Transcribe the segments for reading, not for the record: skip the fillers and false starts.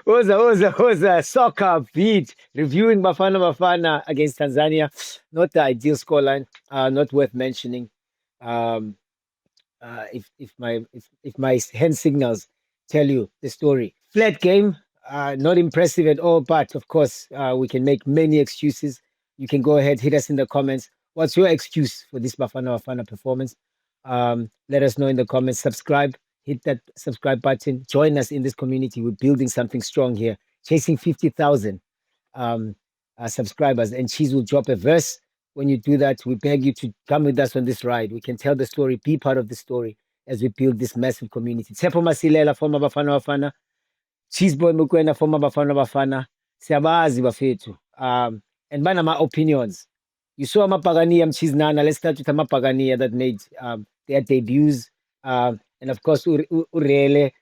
Woza, soccer beat, reviewing Bafana Bafana against Tanzania. Not the ideal scoreline, not worth mentioning. Um, if my hand signals tell you the story. Flat game, not impressive at all, but of course, we can make many excuses. You can go ahead, hit us in the comments. What's your excuse for this Bafana Bafana performance? Let us know in the comments. Subscribe, hit that subscribe button. Join us in this community. We're building something strong here, chasing 50,000 um, subscribers. And Cheese will drop a verse. When you do that, we beg you to come with us on this ride. We can tell the story, be part of the story as we build this massive community. Tsepo Masilela, former Bafana Bafana. Cheezboy Mokoena, former Bafana Bafana. Siyabazi bafethu. And bana my opinions. You saw Amapagania, Mchiznana. Let's start with Amapagania that made their debuts. And of course, Urele,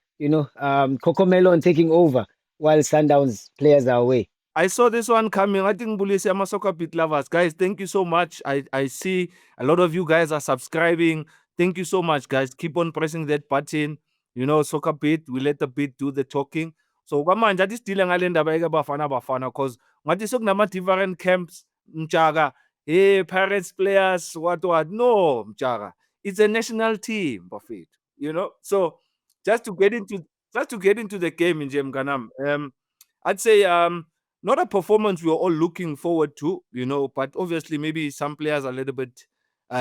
Coco Melon taking over while Sundowns players are away. I saw this one coming. I think Bulisi ama SoccerBeat lovers. Guys, thank you so much. I see a lot of you guys are subscribing. Thank you so much, guys. Keep on pressing that button. SoccerBeat, we let the beat do the talking. So kwamanje athi sidile ngale ndaba Bafana Bafana because ngathi sokunama different camps Umjaka. Hey, Pirates players, what. No, Umjaka. It's a national team, Buffet. So just to get into the game in Ganam. I'd say not a performance we are all looking forward to, but obviously maybe some players are a little bit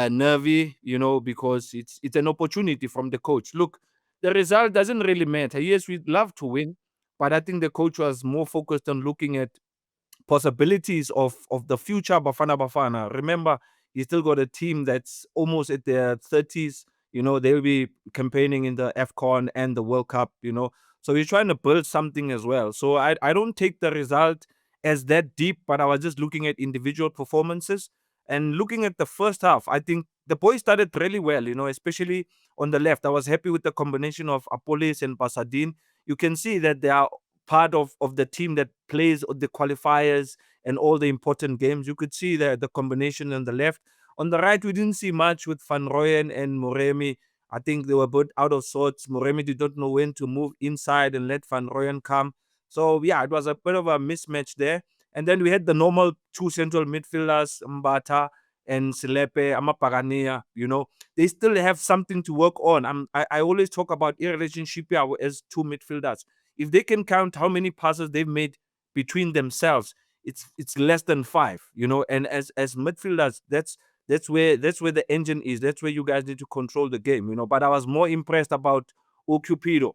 nervy, because it's an opportunity from the coach. Look, the result doesn't really matter. Yes, we'd love to win, but I think the coach was more focused on looking at possibilities of the future Bafana Bafana. Remember, he still got a team that's almost at their 30s. They'll be campaigning in the AFCON and the World Cup, So he's trying to build something as well. So I don't take the result as that deep, but I was just looking at individual performances and looking at the first half. I think the boys started really well, especially on the left. I was happy with the combination of Appollis and Basadien. You can see that they are part of the team that plays the qualifiers and all the important games. You could see the combination on the left. On the right, we didn't see much with Van Rooyen and Moremi. I think they were both out of sorts. Moremi did not know when to move inside and let Van Rooyen come. So, yeah, it was a bit of a mismatch there. And then we had the normal two central midfielders, Mbatha and Selepe, Amapagania, They still have something to work on. I always talk about a relationship here as two midfielders. If they can count how many passes they've made between themselves, it's less than 5, And as midfielders, that's where the engine is. That's where you guys need to control the game, But I was more impressed about Cupido.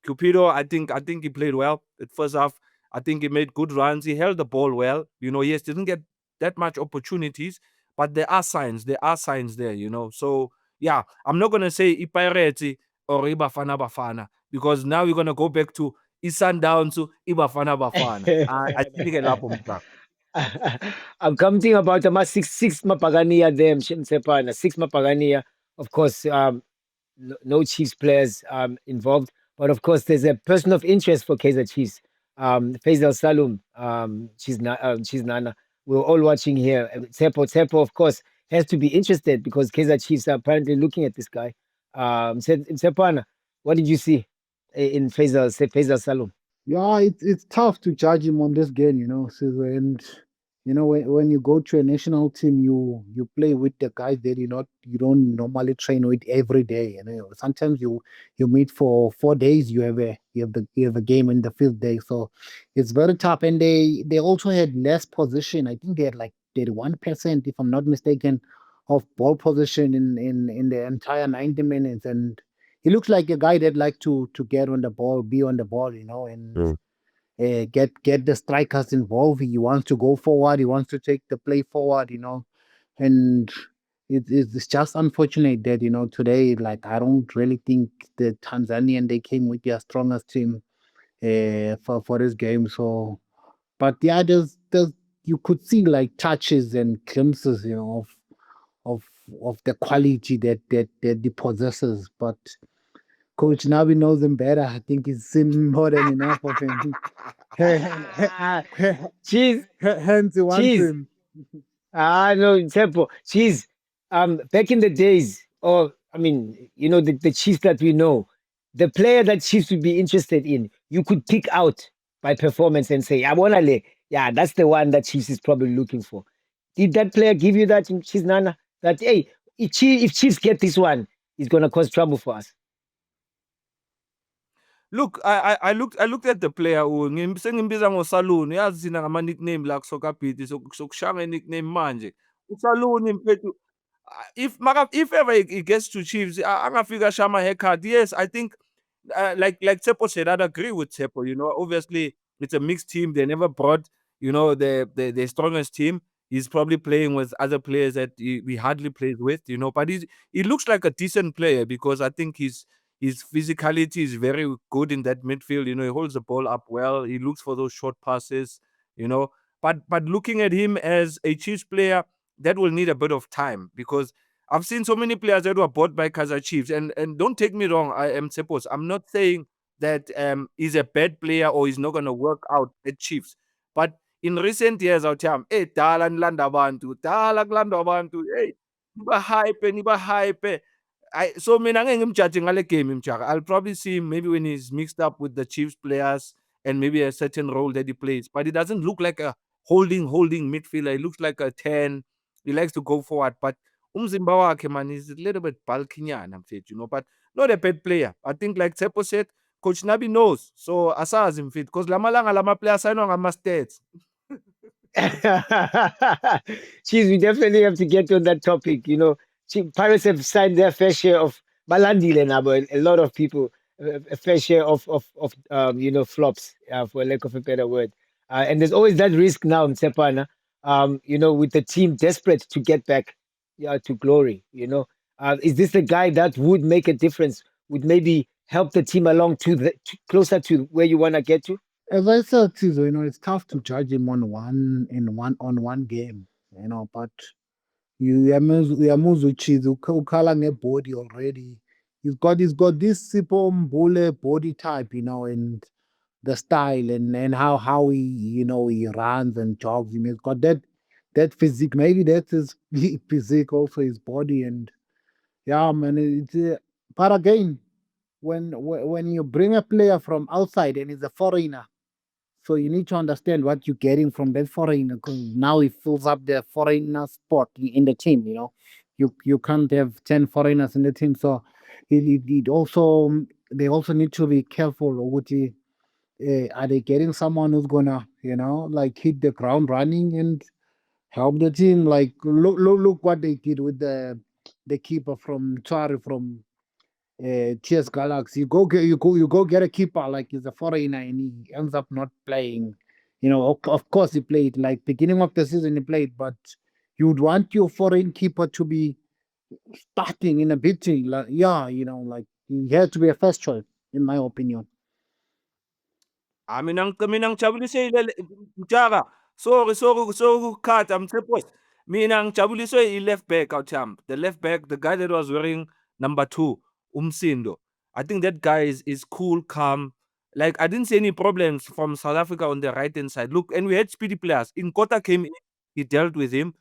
Cupido, I think he played well at first half. I think he made good runs. He held the ball well. Yes, didn't get that much opportunities, but there are signs. There are signs there, So yeah, I'm not gonna say Pirates or Bafana Bafana because now we're gonna go back to Sundowns to Bafana Bafana. I think I'm commenting about the six Mapagania there, Msepana. Six Mapagania. Of course, no Chiefs players involved, but of course, there's a person of interest for Kaizer Chiefs. Feisal Salum, Chiznana. We're all watching here. Tsepo, of course, has to be interested because Kaizer Chiefs are apparently looking at this guy. Msepana, what did you see in Feisal Salum? Yeah, it's tough to judge him on this game, So, and when you go to a national team, you play with the guys that you don't normally train with every day. Sometimes you meet for 4 days. You have a game in the fifth day, so it's very tough. And they also had less position. I think they had like 31%, if I'm not mistaken, of ball position in the entire 90 minutes. And he looks like a guy that like to get on the ball, be on the ball, and get the strikers involved. He wants to go forward. He wants to take the play forward, and it's just unfortunate that today, like, I don't really think the Tanzanian they came with their strongest team for this game. So, but yeah, there's you could see like touches and glimpses, of of the quality that he possesses, but Coach Nabi knows him better. I think he's seen more than enough of him. Cheese, Hence, he wants cheese. him. No, Tempo. Cheese. Back in the days, or I mean, the Chiefs that we know, the player that Chiefs would be interested in, you could pick out by performance and say, "I wanna le, yeah, that's the one that Chiefs is probably looking for." Did that player give you that, Chiznana? That hey, if Chiefs get this one, it's gonna cause trouble for us. Look, I looked at the player sengimbiza ngoSaluni. Yazi thina ngama-nickname la ku-SoccerBeat sokushaya nge-nickname manje. USaluni mfethu, if ever he gets to Chiefs, angafika ashaya ama-haircut. Yes, I think like Tsepo said, I'd agree with Tsepo. Obviously it's a mixed team. They never brought, the strongest team. He's probably playing with other players that he hardly plays with, but he looks like a decent player because I think his physicality is very good in that midfield. He holds the ball up well. He looks for those short passes, you know. But looking at him as a Chiefs player, that will need a bit of time because I've seen so many players that were bought by Kaizer Chiefs, and don't take me wrong, I am Tsepo's. I'm not saying that he's a bad player or he's not going to work out at Chiefs. But in recent years, I'll tell him, hey, dala nilanda abantu, dala kulanda abantu, hey, niba hype. So mina angeke ngimjaje ngale game Umjaka. I'll probably see him maybe when he's mixed up with the Chiefs players and maybe a certain role that he plays. But he doesn't look like a holding midfielder. He looks like a 10. He likes to go forward. But umzimba wakhe, man, is a little bit bulky-nyana mfethu, but not a bad player. I think like Tsepo said, Coach Nabi knows. So asazi mfethu because lamalanga lama players ayinwa ngama-stats. Jeez, we definitely have to get on that topic. Pirates have signed their fair share of Balandile now, but a lot of people, a fair share of flops, for lack of a better word. And there's always that risk now, Mtsepana, with the team desperate to get back, to glory. Is this a guy that would make a difference? Would maybe help the team along closer to where you want to get to? As I said, Tizo, it's tough to judge him on one game, but uyamuzwa uChiza ukhala ngebody already. He's got this Sipho Mbule body type, and the style and how he runs and jogs. He's got that physique. Maybe that's his physique, also his body, and yeah, man. But again, when you bring a player from outside and he's a foreigner, so you need to understand what you're getting from that foreigner, because now he fills up the foreigner spot in the team. You can't have 10 foreigners in the team, so it also they also need to be careful. Are they getting someone who's gonna, like hit the ground running and help the team? Like look what they did with the keeper from Chari from TS Galaxy. You go get a keeper like he's a foreigner and he ends up not playing. Of course he played like beginning of the season he played, but you'd want your foreign keeper to be starting in a big team. Like, yeah, like he had to be a first choice in my opinion. Mina ngijabuliswe Mjaka, sorry ukukhatha Mthepos. Mina ngijabuliswe i-left back awuthamba. The left back, the guy that was wearing number 2, Umsindo. I think that guy is cool, calm. Like I didn't see any problems from South Africa on the right-hand side. Look, and we had speedy players. Nkota came in, he dealt with him.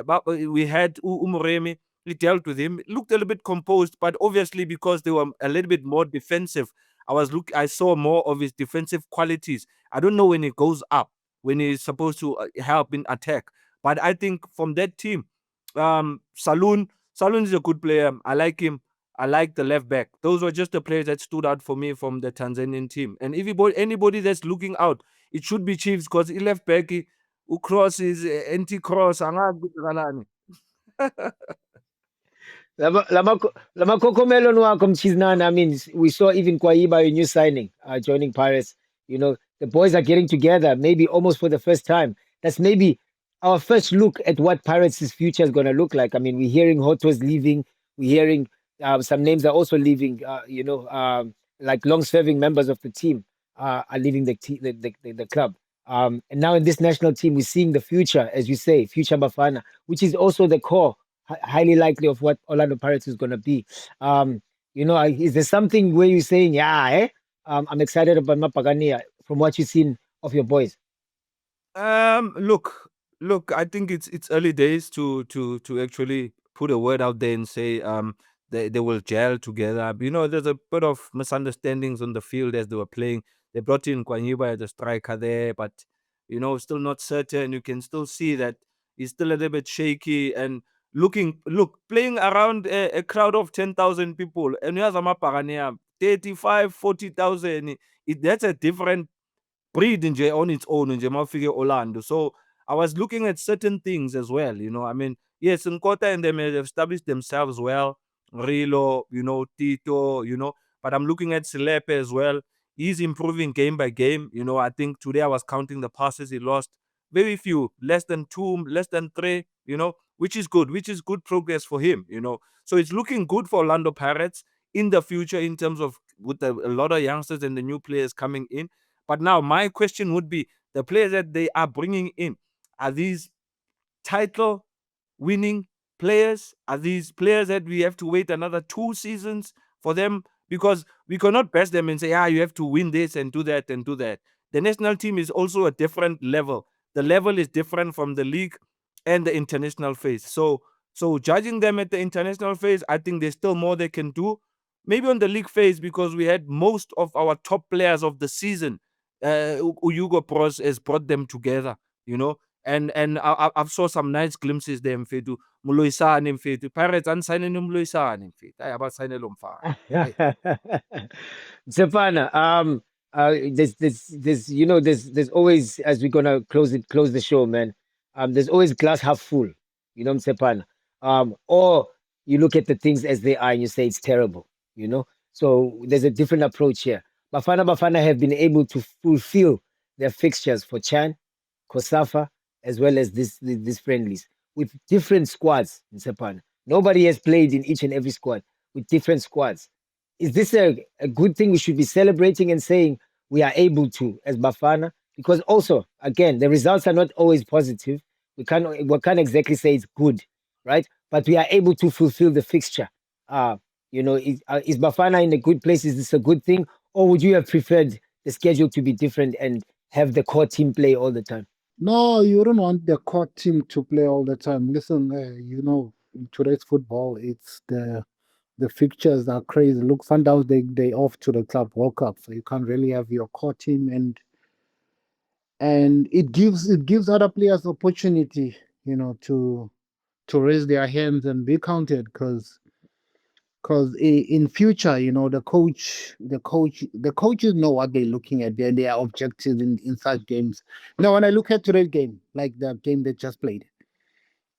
But we had Umuremi, he dealt with him. Looked a little bit composed, but obviously because they were a little bit more defensive, I saw more of his defensive qualities. I don't know when he goes up, when he's supposed to help in attack. But I think from that team, Saloon is a good player. I like him. I like the left back. Those were just the players that stood out for me from the Tanzanian team. And if anybody that's looking out, it should be Chiefs because he left back, who crosses, anti-cross, angazi ukuthi ngalani. Lama Cocomelon welcome Chiznana. I mean, we saw even Kwaiba, a new signing, joining Pirates. The boys are getting together, maybe almost for the first time. That's maybe our first look at what Pirates' future is going to look like. I mean, we're hearing Hoto's leaving. We're hearing some names are also leaving. Like long-serving members of the team are leaving the club. And now in this national team, we're seeing the future, as you say, future Bafana, which is also the core highly likely of what Orlando Pirates is going to be. Is there something where you're saying, yeah, I'm excited about Mapagania from what you've seen of your boys? Look, I think it's early days to actually put a word out there and say they will gel together. There's a bit of misunderstandings on the field as they were playing. They brought in Kwanyiba as a striker there, but still not certain. You can still see that he's still a little bit shaky and playing around a crowd of 10,000 people and you have Pagania 35, 40,000. That's a different breed nje on its own nje mawufike Orlando. So I was looking at certain things as well. I mean, yes, Nkota and them have established themselves well. Rilo, Tito, but I'm looking at Selepe as well. He's improving game by game. I think today I was counting the passes he lost. Very few, less than two, less than three, which is good progress for him. So it's looking good for Orlando Pirates in the future in terms of with a lot of youngsters and the new players coming in. But now my question would be the players that they are bringing in, are these title winning players? Are these players that we have to wait another 2 seasons for them? Because we cannot best them and say, you have to win this and do that and do that. The national team is also a different level. The level is different from the league and the international phase. So judging them at the international phase, I think there's still more they can do. Maybe on the league phase, because we had most of our top players of the season, Hugo Bros has brought them together, and I've saw some nice glimpses there mfethu Muloisane mfethu Pirates unsigning uMloisane mfethu hayi abasayine lo mfana hayi. Stefana, there's always, as we're gonna close the show, man. There's always glass half full, Stefana. Or you look at the things as they are and you say it's terrible, you know. So there's a different approach here. Bafana Bafana have been able to fulfill their fixtures for Chan, Kosafa, as well as these friendlies with different squads in Stefana. Nobody has played in each and every squad with different squads. Is this a good thing we should be celebrating and saying we are able to as Bafana? Because also, again, the results are not always positive. We can't exactly say it's good, right? But we are able to fulfill the fixture. Is Bafana in a good place? Is this a good thing? Or would you have preferred the schedule to be different and have the core team play all the time? No, you don't want the core team to play all the time. Listen, in today's football, it's the fixtures are crazy. Look, Sundowns they off to the Club World Cup, so you can't really have your core team, and it gives other players opportunity, to raise their hands and be counted, because in future, the coaches know what they're looking at, their objectives in such games. Now, when I look at today's game, like the game they just played,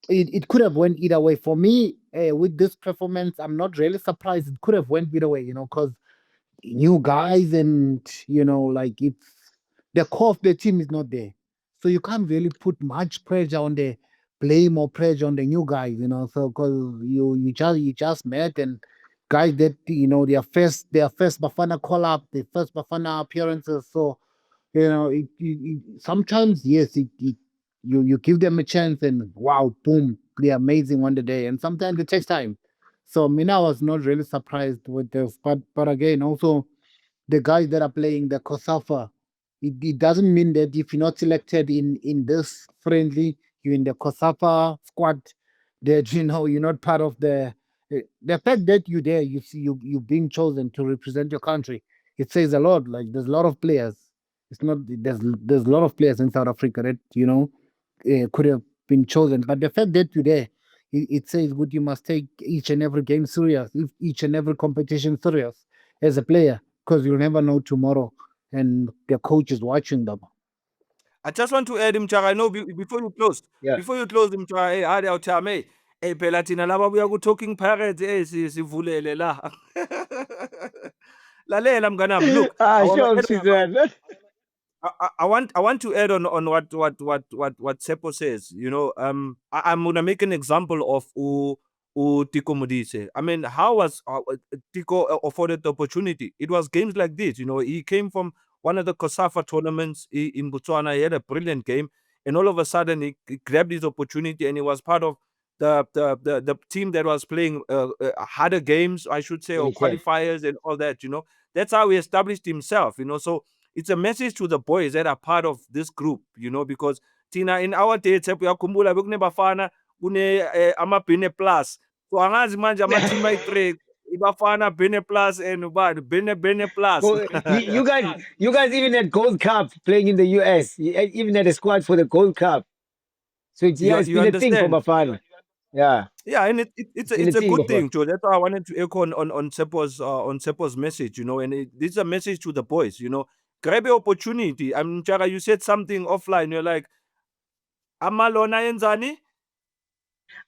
it could have went either way. For me, with this performance, I'm not really surprised. It could have went either way, because new guys, and like, it's the core of the team is not there, so you can't really put much pressure on the blame or pressure on the new guys, so because you just met, and guys that their first Bafana call up, their first Bafana appearances, so sometimes, yes, you give them a chance, and wow, boom, they're amazing on the day, and sometimes it takes time. So Mina was not really surprised with this, but again, also the guys that are playing the Kosafa, it doesn't mean that if you're not selected in this friendly, you're in the Kosafa squad, that you're not part of the fact that you're there, you see you being chosen to represent your country. It says a lot. Like, there's a lot of players. It's not there's a lot of players in South Africa that could have been chosen, but the fact that you're there, it says good. You must take each and every game serious, each and every competition serious as a player, because you never know tomorrow, and the coach is watching them. I just want to add Mchara, I know Yeah. before you close Mchara, hey hadi awuthame phela thina laba buya ku Talking Pirates sivulele la. Lalela mnganami, look, I want to Sure, add Suzanne. I want to add on what Tsepo says. I'm gonna make an example of Tiko Modise. I mean, how was Tiko afforded the opportunity? It was games like this. He came from one of the Kosafa tournaments in Botswana. He had a brilliant game, and all of a sudden he grabbed his opportunity, and he was part of the team that was playing harder games, I should say, or 2010. qualifiers and all that. That's how he established himself. So it's a message to the boys that are part of this group, because Tina in our day Tsepo uyakhumbula bekune Bafana kune amabhine plus, so angazi manje ama team ayi-3 Bafana Bene Plus and what? Bene Plus. You guys even had Gold Cup playing in the US. You even had a squad for the Gold Cup. So yeah, it's You been a thing for understand? Bafana. Yeah, Yeah, and it's been a it's a thing good before. thing, Joe. That's why I wanted to echo on Tsepo's message, and this is a message to the boys, grab your opportunity. Chara, you said something offline. You're like, Amalona Enzani,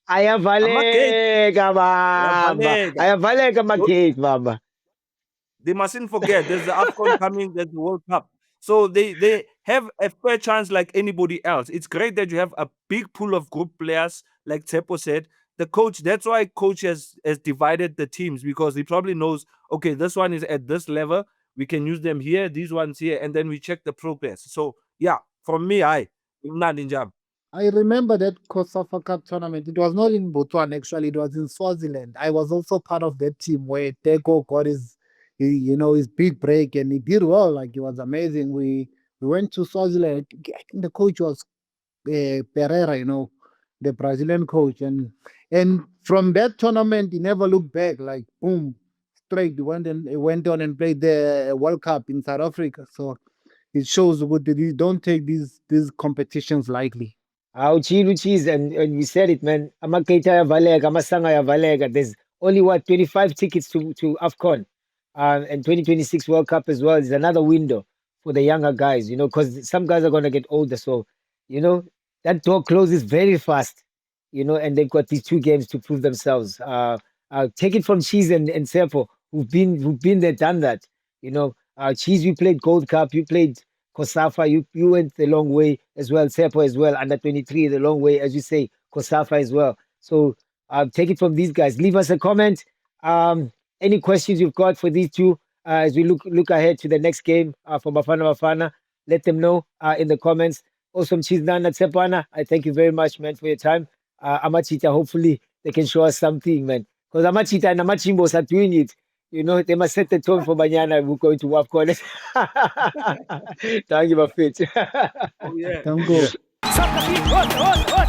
Amagate, Ayavaleka mama. Yavalega. Ayavaleka magate mama. They mustn't forget there's the AFCON coming, there's the World Cup. So they have a fair chance like anybody else. It's great that you have a big pool of group players, like Tsepo said. The coach, that's why coach has divided the teams because he probably knows, okay, this one is at this level. We can use them here, these ones here, and then we check the progress. So yeah, from me, Ninja. I remember that COSAFA Cup tournament. It was not in Botswana, actually. It was in Swaziland. I was also part of that team where Teko got his big break, and he did well. Like, it was amazing. We went to Swaziland. I think the coach was Pereira, the Brazilian coach, and from that tournament, he never looked back. Like, boom, straight. He went on and played the World Cup in South Africa. So it shows good that you don't take these competitions lightly. Cheese, and we said it, man. Amaketa Yavalega, Amasanga Yavalega. There's only 25 tickets to AFCON, and 2026 World Cup as well is another window for the younger guys. Because some guys are gonna get older, so you know that door closes very fast. And they've got these 2 games to prove themselves. Take it from Cheese and Tsepo, who've been there, done that. Cheese, you played Gold Cup, you played Kosafa, you went the long way as well. Tsepo as well, under 23, the long way, as you say, Kosafa as well. So take it from these guys. Leave us a comment. Any questions you've got for these two as we look ahead to the next game for Bafana Bafana, let them know in the comments. Awesome, Chiznana Tsepana. I thank you very much, man, for your time. Amachita, hopefully they can show us something, man. Because Amachita and Amachimbos are doing it. They must set the tone for Banyana. We're going to WAFCON. Thank you, Bafit. Oh yeah. Tango. Soccer beat, what?